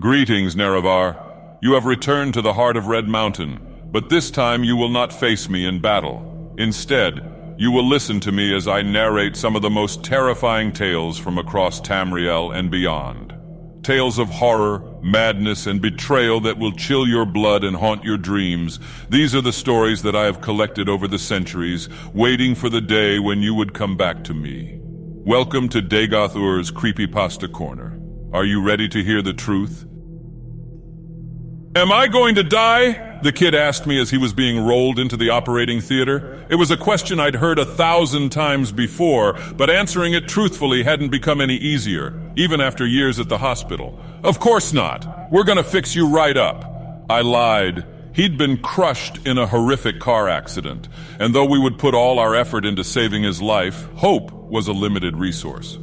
Greetings, Nerevar. You have returned to the heart of Red Mountain, but this time you will not face me in battle. Instead, you will listen to me as I narrate some of the most terrifying tales from across Tamriel and beyond. Tales of horror, madness, and betrayal that will chill your blood and haunt your dreams. These are the stories that I have collected over the centuries, waiting for the day when you would come back to me. Welcome to Dagoth Ur's Creepypasta Corner. Are you ready to hear the truth? Am I going to die? The kid asked me as he was being rolled into the operating theater. It was a question I'd heard 1,000 times before, but answering it truthfully hadn't become any easier, even after years at the hospital. Of course not. We're gonna fix you right up. I lied. He'd been crushed in a horrific car accident, and though we would put all our effort into saving his life, hope was a limited resource.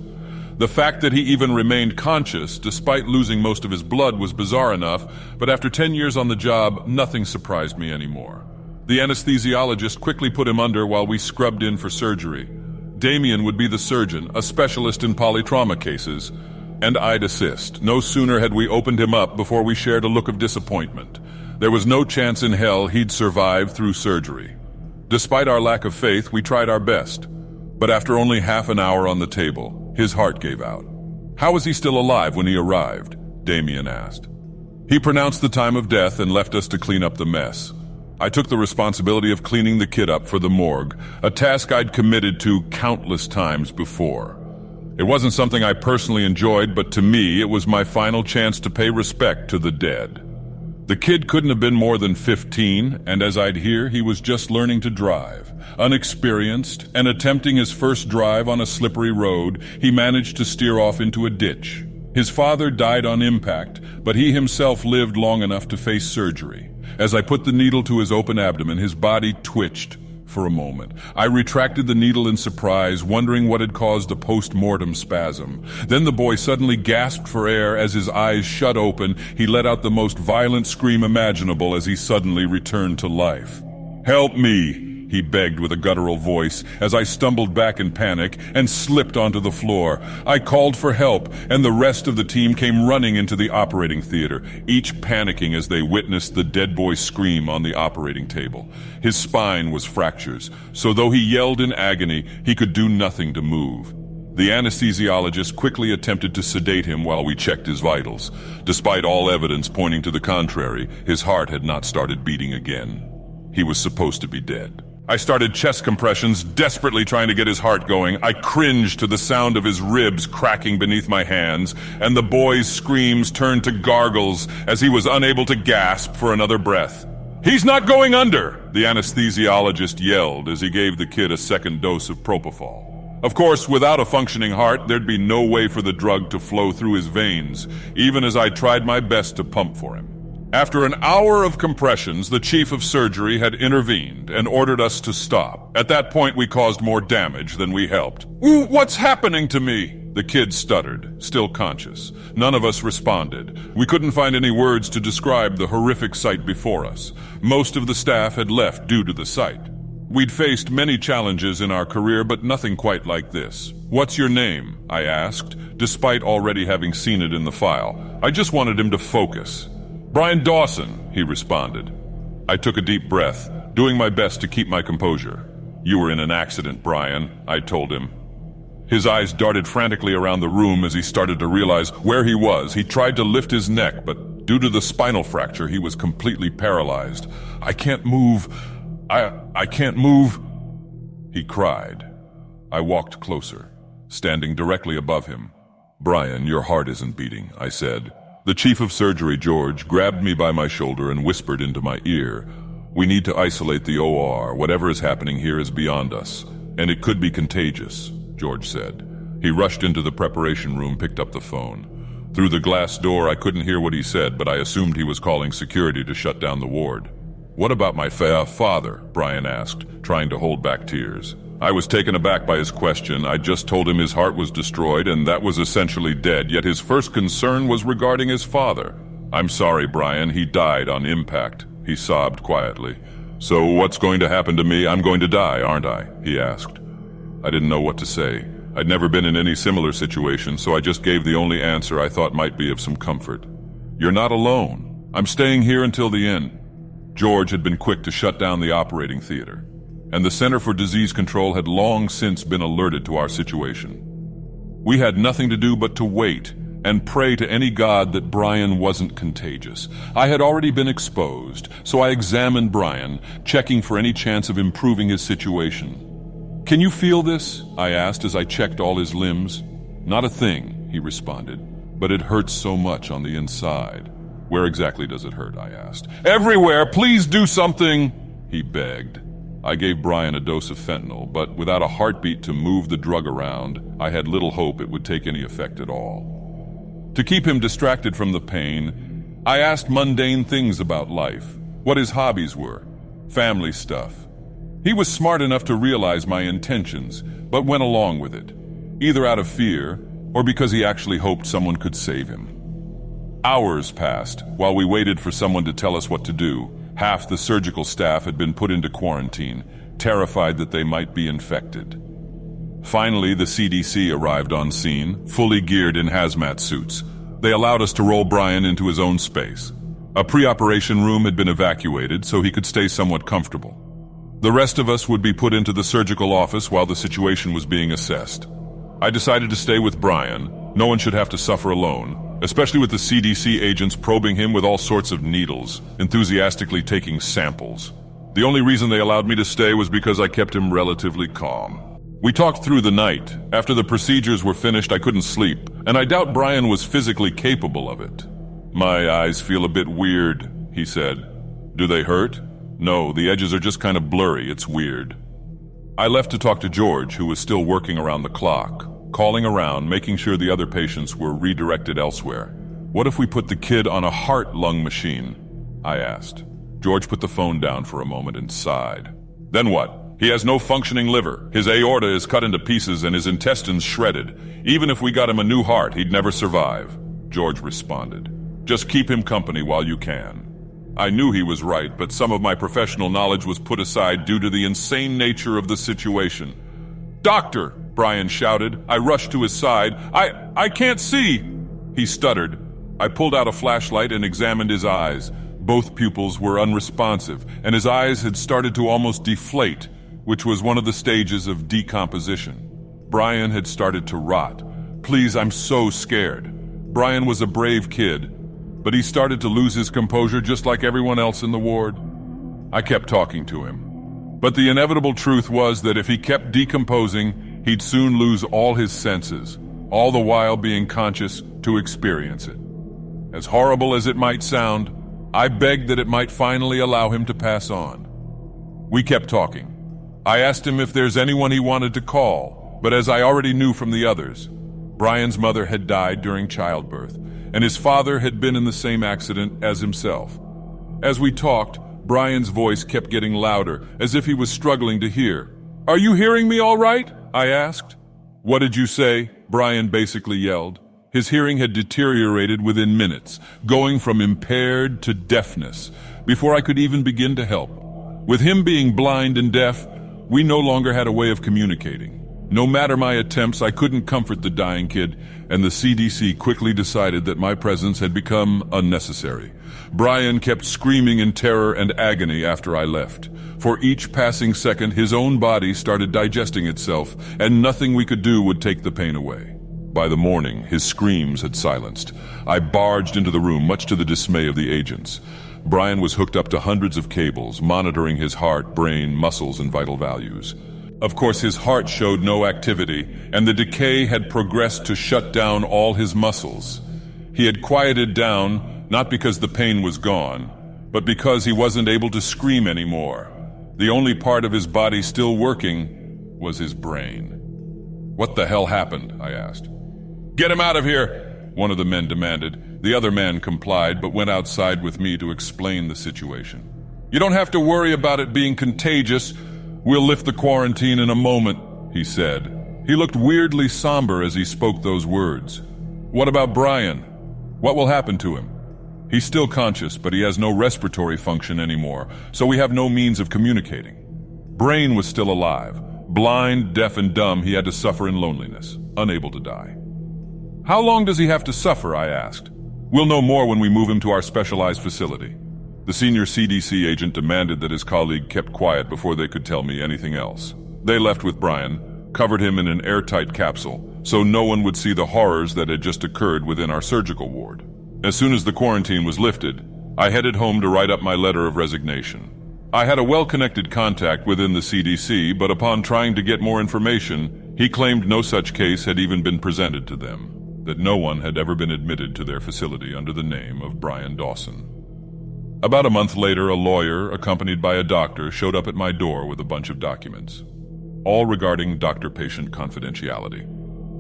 The fact that he even remained conscious, despite losing most of his blood, was bizarre enough, but after 10 years on the job, nothing surprised me anymore. The anesthesiologist quickly put him under while we scrubbed in for surgery. Damien would be the surgeon, a specialist in polytrauma cases, and I'd assist. No sooner had we opened him up before we shared a look of disappointment. There was no chance in hell he'd survive through surgery. Despite our lack of faith, we tried our best. But after only half an hour on the table, his heart gave out. How was he still alive when he arrived? Damien asked. He pronounced the time of death and left us to clean up the mess. I took the responsibility of cleaning the kid up for the morgue, a task I'd committed to countless times before. It wasn't something I personally enjoyed, but to me, it was my final chance to pay respect to the dead. The kid couldn't have been more than 15, and as I'd hear, he was just learning to drive. Unexperienced, and attempting his first drive on a slippery road, he managed to steer off into a ditch. His father died on impact, but he himself lived long enough to face surgery. As I put the needle to his open abdomen, his body twitched for a moment. I retracted the needle in surprise, wondering what had caused a post-mortem spasm. Then the boy suddenly gasped for air. As his eyes shut open, he let out the most violent scream imaginable as he suddenly returned to life. "Help me!" he begged with a guttural voice as I stumbled back in panic and slipped onto the floor. I called for help, and the rest of the team came running into the operating theater, each panicking as they witnessed the dead boy scream on the operating table. His spine was fractures, so though he yelled in agony, he could do nothing to move. The anesthesiologist quickly attempted to sedate him while we checked his vitals. Despite all evidence pointing to the contrary, his heart had not started beating again. He was supposed to be dead. I started chest compressions, desperately trying to get his heart going. I cringed to the sound of his ribs cracking beneath my hands, and the boy's screams turned to gargles as he was unable to gasp for another breath. "He's not going under!" the anesthesiologist yelled as he gave the kid a second dose of propofol. Of course, without a functioning heart, there'd be no way for the drug to flow through his veins, even as I tried my best to pump for him. After an hour of compressions, the chief of surgery had intervened and ordered us to stop. At that point, we caused more damage than we helped. "What's happening to me?" The kid stuttered, still conscious. None of us responded. We couldn't find any words to describe the horrific sight before us. Most of the staff had left due to the sight. We'd faced many challenges in our career, but nothing quite like this. "What's your name?" I asked, despite already having seen it in the file. I just wanted him to focus. "Brian Dawson," he responded. I took a deep breath, doing my best to keep my composure. "You were in an accident, Brian," I told him. His eyes darted frantically around the room as he started to realize where he was. He tried to lift his neck, but due to the spinal fracture, he was completely paralyzed. "I can't move. I can't move," he cried. I walked closer, standing directly above him. "Brian, your heart isn't beating," I said. The chief of surgery, George, grabbed me by my shoulder and whispered into my ear, "We need to isolate the OR. Whatever is happening here is beyond us, and it could be contagious," George said. He rushed into the preparation room, picked up the phone. Through the glass door, I couldn't hear what he said, but I assumed he was calling security to shut down the ward. "What about my father?" Brian asked, trying to hold back tears. I was taken aback by his question. I just told him his heart was destroyed and that was essentially dead, yet his first concern was regarding his father. "I'm sorry, Brian, he died on impact," he sobbed quietly. "So what's going to happen to me? I'm going to die, aren't I?" he asked. I didn't know what to say. I'd never been in any similar situation, so I just gave the only answer I thought might be of some comfort. "You're not alone. I'm staying here until the end." George had been quick to shut down the operating theater, and the Center for Disease Control had long since been alerted to our situation. We had nothing to do but to wait and pray to any god that Brian wasn't contagious. I had already been exposed, so I examined Brian, checking for any chance of improving his situation. "Can you feel this?" I asked as I checked all his limbs. "Not a thing," he responded, "but it hurts so much on the inside." "Where exactly does it hurt?" I asked. "Everywhere! Please do something!" he begged. I gave Brian a dose of fentanyl, but without a heartbeat to move the drug around, I had little hope it would take any effect at all. To keep him distracted from the pain, I asked mundane things about life, what his hobbies were, family stuff. He was smart enough to realize my intentions, but went along with it, either out of fear or because he actually hoped someone could save him. Hours passed while we waited for someone to tell us what to do. Half the surgical staff had been put into quarantine, terrified that they might be infected. Finally, the CDC arrived on scene, fully geared in hazmat suits. They allowed us to roll Brian into his own space. A pre-operation room had been evacuated so he could stay somewhat comfortable. The rest of us would be put into the surgical office while the situation was being assessed. I decided to stay with Brian. No one should have to suffer alone, especially with the CDC agents probing him with all sorts of needles, enthusiastically taking samples. The only reason they allowed me to stay was because I kept him relatively calm. We talked through the night. After the procedures were finished, I couldn't sleep, and I doubt Brian was physically capable of it. "My eyes feel a bit weird," he said. "Do they hurt?" "No, the edges are just kind of blurry. It's weird." I left to talk to George, who was still working around the clock, calling around, making sure the other patients were redirected elsewhere. "What if we put the kid on a heart-lung machine?" I asked. George put the phone down for a moment and sighed. "Then what? He has no functioning liver. His aorta is cut into pieces and his intestines shredded. Even if we got him a new heart, he'd never survive," George responded. "Just keep him company while you can." I knew he was right, but some of my professional knowledge was put aside due to the insane nature of the situation. "Doctor!" Brian shouted. I rushed to his side. I can't see!" He stuttered. I pulled out a flashlight and examined his eyes. Both pupils were unresponsive, and his eyes had started to almost deflate, which was one of the stages of decomposition. Brian had started to rot. Please, I'm so scared. Brian was a brave kid, but he started to lose his composure just like everyone else in the ward. I kept talking to him. But the inevitable truth was that if he kept decomposing, he'd soon lose all his senses, all the while being conscious to experience it. As horrible as it might sound, I begged that it might finally allow him to pass on. We kept talking. I asked him if there's anyone he wanted to call, but as I already knew from the others, Brian's mother had died during childbirth, and his father had been in the same accident as himself. As we talked, Brian's voice kept getting louder, as if he was struggling to hear. "Are you hearing me all right?" I asked. "What did you say?" Brian basically yelled. His hearing had deteriorated within minutes, going from impaired to deafness, before I could even begin to help. With him being blind and deaf, we no longer had a way of communicating. No matter my attempts, I couldn't comfort the dying kid, and the CDC quickly decided that my presence had become unnecessary. Brian kept screaming in terror and agony after I left. For each passing second, his own body started digesting itself, and nothing we could do would take the pain away. By the morning, his screams had silenced. I barged into the room, much to the dismay of the agents. Brian was hooked up to hundreds of cables, monitoring his heart, brain, muscles, and vital values. Of course, his heart showed no activity, and the decay had progressed to shut down all his muscles. He had quieted down, not because the pain was gone, but because he wasn't able to scream anymore. The only part of his body still working was his brain. "What the hell happened?" I asked. "Get him out of here!" one of the men demanded. The other man complied, but went outside with me to explain the situation. "You don't have to worry about it being contagious. We'll lift the quarantine in a moment," he said. He looked weirdly somber as he spoke those words. "What about Brian? What will happen to him?" "He's still conscious, but he has no respiratory function anymore, so we have no means of communicating." Brain was still alive. Blind, deaf, and dumb, he had to suffer in loneliness, unable to die. "How long does he have to suffer?" I asked. We'll know more when we move him to our specialized facility. The senior CDC agent demanded that his colleague kept quiet before they could tell me anything else. They left with Brian, covered him in an airtight capsule, so no one would see the horrors that had just occurred within our surgical ward. As soon as the quarantine was lifted, I headed home to write up my letter of resignation. I had a well-connected contact within the CDC, but upon trying to get more information, he claimed no such case had even been presented to them, that no one had ever been admitted to their facility under the name of Brian Dawson. About a month later, a lawyer, accompanied by a doctor, showed up at my door with a bunch of documents, all regarding doctor-patient confidentiality.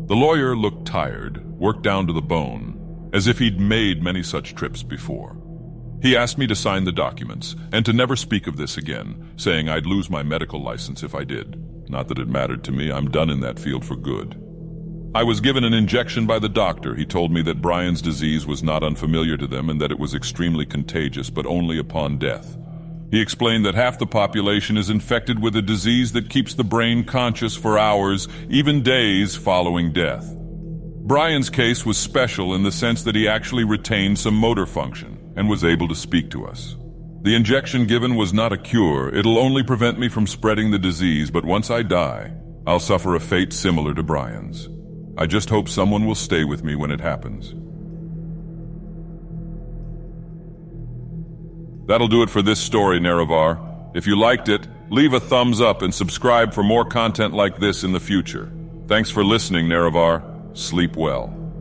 The lawyer looked tired, worked down to the bone, as if he'd made many such trips before. He asked me to sign the documents, and to never speak of this again, saying I'd lose my medical license if I did. Not that it mattered to me, I'm done in that field for good. I was given an injection by the doctor. He told me that Brian's disease was not unfamiliar to them and that it was extremely contagious, but only upon death. He explained that half the population is infected with a disease that keeps the brain conscious for hours, even days following death. Brian's case was special in the sense that he actually retained some motor function and was able to speak to us. The injection given was not a cure. It'll only prevent me from spreading the disease, but once I die, I'll suffer a fate similar to Brian's. I just hope someone will stay with me when it happens. That'll do it for this story, Nerevar. If you liked it, leave a thumbs up and subscribe for more content like this in the future. Thanks for listening, Nerevar. Sleep well.